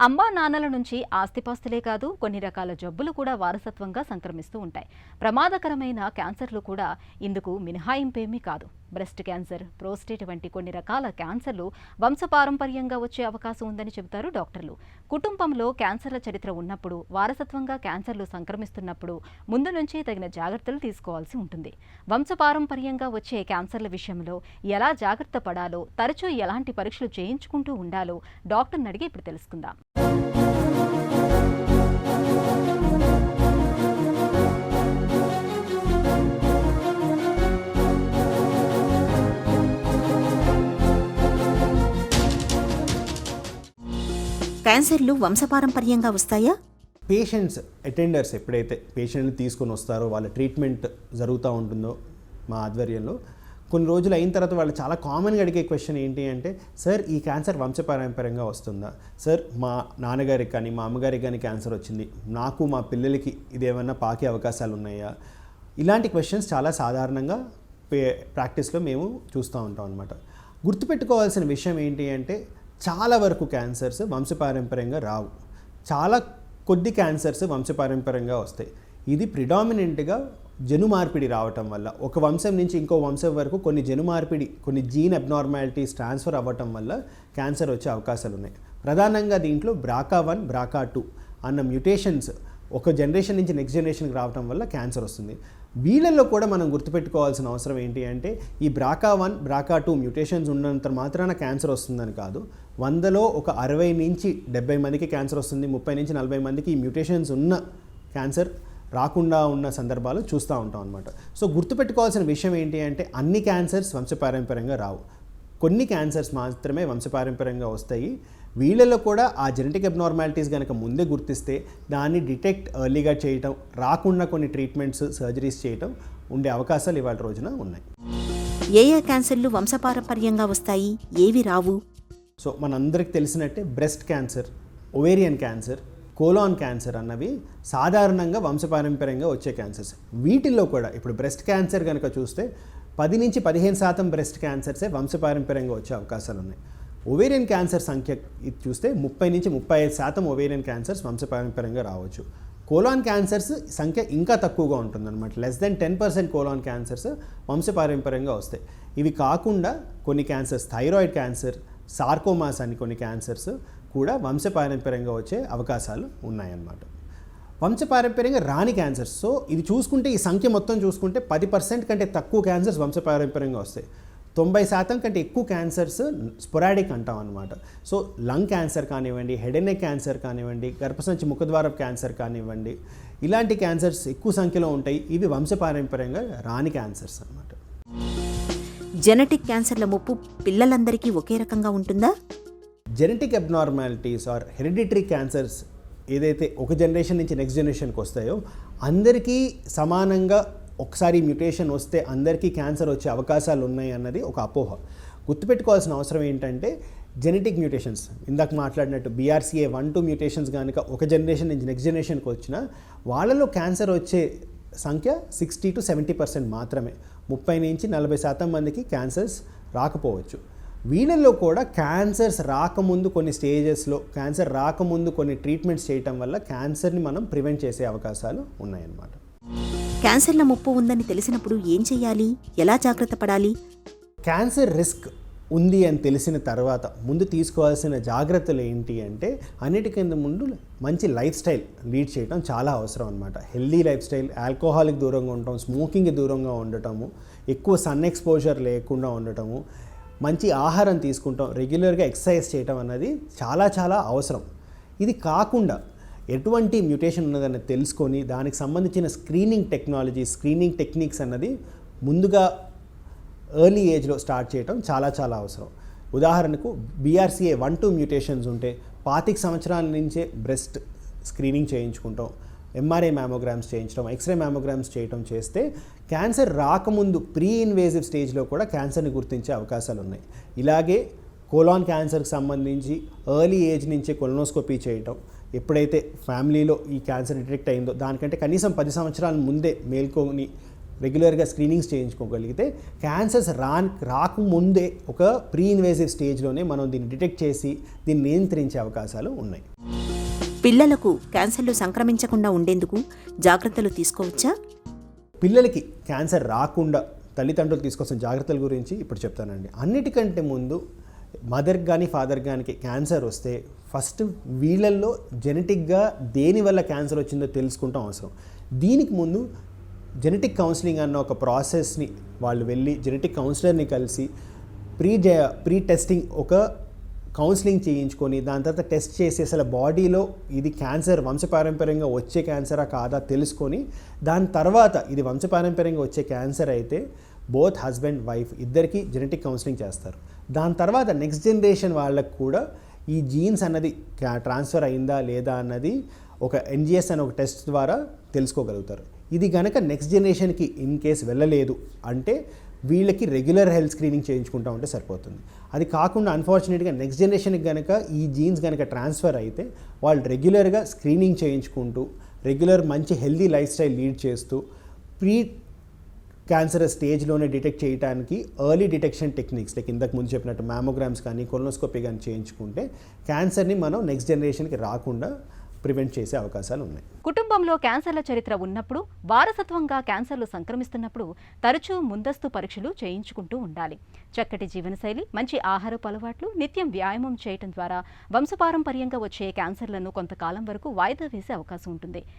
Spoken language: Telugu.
అమ్మా నాన్నల నుంచి ఆస్తిపాస్తులే కాదు కొన్ని రకాల జబ్బులు కూడా వారసత్వంగా సంక్రమిస్తూ ఉంటాయి. ప్రమాదకరమైన క్యాన్సర్లు కూడా ఇందుకు మినహాయింపేమీ కాదు. బ్రెస్ట్ క్యాన్సర్, ప్రోస్టేట్ వంటి కొన్ని రకాల క్యాన్సర్లు వంశపారంపర్యంగా వచ్చే అవకాశం ఉందని చెబుతారు డాక్టర్లు. కుటుంబంలో క్యాన్సర్ల చరిత్ర ఉన్నప్పుడు, వారసత్వంగా క్యాన్సర్లు సంక్రమిస్తున్నప్పుడు ముందు నుంచే తగిన జాగ్రత్తలు తీసుకోవాల్సి ఉంటుంది. వంశపారంపర్యంగా వచ్చే క్యాన్సర్ల విషయంలో ఎలా జాగ్రత్త పడాలో, తరచూ ఎలాంటి పరీక్షలు చేయించుకుంటూ ఉండాలో డాక్టర్ని అడిగి ఇప్పుడు తెలుసుకుందాం. క్యాన్సర్లు వంశపారంపర్యంగా వస్తాయా? పేషెంట్స్ అటెండర్స్ ఎప్పుడైతే పేషెంట్ని తీసుకొని వస్తారో, వాళ్ళ ట్రీట్మెంట్ జరుగుతూ ఉంటుందో మా ఆధ్వర్యంలో, కొన్ని రోజులు అయిన తర్వాత వాళ్ళు చాలా కామన్గా అడిగే క్వశ్చన్ ఏంటి అంటే, సార్ ఈ క్యాన్సర్ వంశపారంపర్యంగా వస్తుందా? సార్ మా నాన్నగారికి కానీ మా అమ్మగారికి కానీ క్యాన్సర్ వచ్చింది, నాకు మా పిల్లలకి ఇదేమన్నా పాకే అవకాశాలు ఉన్నాయా? ఇలాంటి క్వశ్చన్స్ చాలా సాధారణంగా ప్రాక్టీస్లో మేము చూస్తూ ఉంటాం అన్నమాట. గుర్తుపెట్టుకోవాల్సిన విషయం ఏంటి అంటే, చాలా వరకు క్యాన్సర్స్ వంశపారంపర్యంగా రావు. చాలా కొద్ది క్యాన్సర్స్ వంశపారంపర్యంగా వస్తాయి. ఇది ప్రిడామినెంట్గా జను మార్పిడి రావటం వల్ల, ఒక వంశం నుంచి ఇంకో వంశం వరకు కొన్ని జను మార్పిడి, కొన్ని జీన్ అబ్నార్మాలిటీస్ ట్రాన్స్ఫర్ అవ్వటం వల్ల క్యాన్సర్ వచ్చే అవకాశాలు ఉన్నాయి. ప్రధానంగా దీంట్లో BRCA1, BRCA2 అన్న మ్యూటేషన్స్ ఒక జనరేషన్ నుంచి నెక్స్ట్ జనరేషన్కి రావటం వల్ల క్యాన్సర్ వస్తుంది. వీళ్ళల్లో కూడా మనం గుర్తుపెట్టుకోవాల్సిన అవసరం ఏంటి అంటే, ఈ BRCA1, BRCA2 మ్యూటేషన్స్ ఉన్నంత మాత్రాన క్యాన్సర్ వస్తుందని కాదు. 100లో ఒక 60 నుంచి 70 మందికి క్యాన్సర్ వస్తుంది, 30 నుంచి 40 మందికి ఈ మ్యూటేషన్స్ ఉన్న క్యాన్సర్ రాకుండా ఉన్న సందర్భాలు చూస్తూ ఉంటాం అనమాట. సో గుర్తుపెట్టుకోవాల్సిన విషయం ఏంటి అంటే, అన్ని క్యాన్సర్స్ వంశపారంపర్యంగా రావు. కొన్ని క్యాన్సర్స్ మాత్రమే వంశపారంపర్యంగా వస్తాయి. వీళ్ళలో కూడా ఆ జెనెటిక్ అబ్నార్మాలిటీస్ కనుక ముందే గుర్తిస్తే దాన్ని డిటెక్ట్ ఎర్లీగా చేయటం, రాకుండా కొన్ని ట్రీట్మెంట్స్, సర్జరీస్ చేయటం ఉండే అవకాశాలు ఇవాళ రోజున ఉన్నాయి. ఏ ఏ క్యాన్సర్లు వంశపారంపర్యంగా వస్తాయి, ఏవి రావు? సో మనందరికి తెలిసినట్టే breast cancer, ovarian cancer, colon cancer అన్నవి సాధారణంగా వంశపారంపర్యంగా వచ్చే క్యాన్సర్స్. వీటిల్లో కూడా ఇప్పుడు బ్రెస్ట్ క్యాన్సర్ కనుక చూస్తే 10 నుంచి 15% బ్రెస్ట్ క్యాన్సర్సే వంశపారంపర్యంగా వచ్చే అవకాశాలు ఉన్నాయి. ఒవేరియన్ క్యాన్సర్ సంఖ్య ఇది చూస్తే 30 నుంచి 35% ఒవేరియన్ క్యాన్సర్స్ వంశపారంపర్యంగా రావచ్చు. కోలాన్ క్యాన్సర్స్ సంఖ్య ఇంకా తక్కువగా ఉంటుందన్నమాట. లెస్ దెన్ 10% కోలాన్ క్యాన్సర్స్ వంశపారంపర్యంగా వస్తాయి. ఇవి కాకుండా కొన్ని క్యాన్సర్స్, థైరాయిడ్ క్యాన్సర్, సార్కోమాస్ అని కొన్ని క్యాన్సర్స్ కూడా వంశపారంపర్యంగా వచ్చే అవకాశాలు ఉన్నాయన్నమాట. వంశపారంపర్యంగా రాని క్యాన్సర్స్, సో ఇది చూసుకుంటే ఈ సంఖ్య మొత్తం చూసుకుంటే 10% కంటే తక్కువ క్యాన్సర్స్ వంశపారంపర్యంగా వస్తాయి. 90% కంటే ఎక్కువ క్యాన్సర్స్ స్పొరాడిక్ అంటాం అనమాట. సో లంగ్ క్యాన్సర్ కానివ్వండి, హెడ్ అండ్ నెక్ క్యాన్సర్ కానివ్వండి, గర్భసంచి ముఖద్వారపు క్యాన్సర్ కానివ్వండి, ఇలాంటి క్యాన్సర్స్ ఎక్కువ సంఖ్యలో ఉంటాయి. ఇవి వంశపారంపర్యంగా రాని క్యాన్సర్స్ అనమాట. జెనెటిక్ క్యాన్సర్ల ముప్పు పిల్లలందరికీ ఒకే రకంగా ఉంటుందా? Genetic abnormalities or hereditary cancers ఏదైతే ఒక జనరేషన్ నుంచి నెక్స్ట్ జనరేషన్కి వస్తాయో, అందరికీ సమానంగా ఒకసారి మ్యూటేషన్ వస్తే అందరికీ క్యాన్సర్ వచ్చే అవకాశాలు ఉన్నాయి అన్నది ఒక అపోహ. గుర్తుపెట్టుకోవాల్సిన అవసరం ఏంటంటే, జెనెటిక్ మ్యూటేషన్స్ ఇందాక మాట్లాడినట్టు BRCA1-2 మ్యూటేషన్స్ కనుక ఒక జనరేషన్ నుంచి నెక్స్ట్ జనరేషన్కి వచ్చినా వాళ్ళలో క్యాన్సర్ వచ్చే సంఖ్య 60 to 70% మాత్రమే. 30 నుంచి 40% మందికి క్యాన్సర్స్ రాకపోవచ్చు. వీళ్ళల్లో కూడా క్యాన్సర్స్ రాకముందు కొన్ని స్టేజెస్లో, క్యాన్సర్ రాకముందు కొన్ని ట్రీట్మెంట్స్ చేయటం వల్ల క్యాన్సర్ని మనం ప్రివెంట్ చేసే అవకాశాలు ఉన్నాయన్నమాట. క్యాన్సర్ల ముప్పు ఉందని తెలిసినప్పుడు ఏం చేయాలి, ఎలా జాగ్రత్త పడాలి? క్యాన్సర్ రిస్క్ ఉంది అని తెలిసిన తర్వాత ముందు తీసుకోవాల్సిన జాగ్రత్తలు ఏంటి అంటే, అన్నిటికంటే ముందు మంచి లైఫ్ స్టైల్ లీడ్ చేయడం చాలా అవసరం అనమాట. హెల్దీ లైఫ్ స్టైల్, ఆల్కహాల్కి దూరంగా ఉండటం, స్మోకింగ్కి దూరంగా ఉండటము, ఎక్కువ సన్ ఎక్స్పోజర్ లేకుండా ఉండటము, మంచి ఆహారం తీసుకుంటాం, రెగ్యులర్గా ఎక్సర్సైజ్ చేయటం అన్నది చాలా చాలా అవసరం. ఇది కాకుండా ఎటువంటి మ్యూటేషన్ ఉన్నదని తెలుసుకొని దానికి సంబంధించిన స్క్రీనింగ్ టెక్నాలజీ, స్క్రీనింగ్ టెక్నిక్స్ అన్నది ముందుగా ఎర్లీ ఏజ్లో స్టార్ట్ చేయటం చాలా చాలా అవసరం. ఉదాహరణకు BRCA1-2 మ్యూటేషన్స్ ఉంటే 25 సంవత్సరాల నుంచే బ్రెస్ట్ స్క్రీనింగ్ చేయించుకుంటాం, MRI మ్యామోగ్రామ్స్ చేయించడం, ఎక్స్రే మ్యామోగ్రామ్స్ చేయటం చేస్తే క్యాన్సర్ రాకముందు ప్రీ ఇన్వేజివ్ స్టేజ్లో కూడా క్యాన్సర్ని గుర్తించే అవకాశాలు ఉన్నాయి. ఇలాగే కోలాన్ క్యాన్సర్కి సంబంధించి ఎర్లీ ఏజ్ నుంచే కొలనోస్కోపీ చేయటం, ఎప్పుడైతే ఫ్యామిలీలో ఈ క్యాన్సర్ డిటెక్ట్ అయిందో దానికంటే కనీసం 10 సంవత్సరాల ముందే మేల్కొని రెగ్యులర్గా స్క్రీనింగ్స్ చేయించుకోగలిగితే క్యాన్సర్స్ రాకముందే ఒక ప్రీ ఇన్వేసివ్ స్టేజ్లోనే మనం దీన్ని డిటెక్ట్ చేసి దీన్ని నియంత్రించే అవకాశాలు ఉన్నాయి. పిల్లలకు క్యాన్సర్లు సంక్రమించకుండా ఉండేందుకు జాగ్రత్తలు తీసుకోవచ్చా? పిల్లలకి క్యాన్సర్ రాకుండా తల్లిదండ్రులు తీసుకోవాల్సిన జాగ్రత్తల గురించి ఇప్పుడు చెప్తానండి. అన్నిటికంటే ముందు మదర్ కానీ ఫాదర్ కానీ క్యాన్సర్ వస్తే ఫస్ట్ వీళ్ళల్లో జెనెటిక్గా దేనివల్ల క్యాన్సర్ వచ్చిందో తెలుసుకుంటాం అవసరం. దీనికి ముందు జెనెటిక్ కౌన్సిలింగ్ అన్న ఒక ప్రాసెస్ని వాళ్ళు వెళ్ళి జెనెటిక్ కౌన్సిలర్ని కలిసి ప్రీ టెస్టింగ్ ఒక కౌన్సిలింగ్ చేయించుకొని దాని తర్వాత టెస్ట్ చేసి అసలు బాడీలో ఇది క్యాన్సర్ వంశపారంపర్యంగా వచ్చే క్యాన్సరా కాదా తెలుసుకొని దాని తర్వాత ఇది వంశపారంపర్యంగా వచ్చే క్యాన్సర్ అయితే బోత్ హస్బెండ్ వైఫ్ ఇద్దరికి జెనెటిక్ కౌన్సిలింగ్ చేస్తారు. దాని తర్వాత నెక్స్ట్ జనరేషన్ వాళ్ళకు కూడా ఈ జీన్స్ అన్నది ట్రాన్స్ఫర్ అయిందా లేదా అన్నది ఒక NGS అనే ఒక టెస్ట్ ద్వారా తెలుసుకోగలుగుతారు. ఇది కనుక నెక్స్ట్ జనరేషన్కి ఇన్ కేస్ వెళ్ళలేదు అంటే వీళ్ళకి రెగ్యులర్ హెల్త్ స్క్రీనింగ్ చేయించుకుంటా ఉంటే సరిపోతుంది. అది కాకుండా అన్ఫార్చునేట్గా నెక్స్ట్ జనరేషన్కి కనుక ఈ జీన్స్ కనుక ట్రాన్స్ఫర్ అయితే వాళ్ళు రెగ్యులర్గా స్క్రీనింగ్ చేయించుకుంటూ రెగ్యులర్ మంచి హెల్దీ లైఫ్ స్టైల్ లీడ్ చేస్తూ ప్రీ క్యాన్సర్ స్టేజ్లోనే డిటెక్ట్ చేయడానికి ఎర్లీ డిటెక్షన్ టెక్నిక్స్ లైక్ ఇంతకు ముందు చెప్పినట్టు మ్యామోగ్రామ్స్ కానీ కొలనోస్కోపీ కానీ చేయించుకుంటే క్యాన్సర్ని మనం నెక్స్ట్ జనరేషన్కి రాకుండా ప్రివెంట్ చేసే అవకాశాలు ఉన్నాయి. కుటుంబంలో క్యాన్సర్ల చరిత్ర ఉన్నప్పుడు, వారసత్వంగా క్యాన్సర్లు సంక్రమిస్తున్నప్పుడు తరచూ ముందస్తు పరీక్షలు చేయించుకుంటూ ఉండాలి. చక్కటి జీవనశైలి, మంచి ఆహారపు అలవాట్లు, నిత్యం వ్యాయామం చేయటం ద్వారా వంశపారంపర్యంగా వచ్చే క్యాన్సర్లను కొంతకాలం వరకు వాయిదా వేసే అవకాశం ఉంటుంది.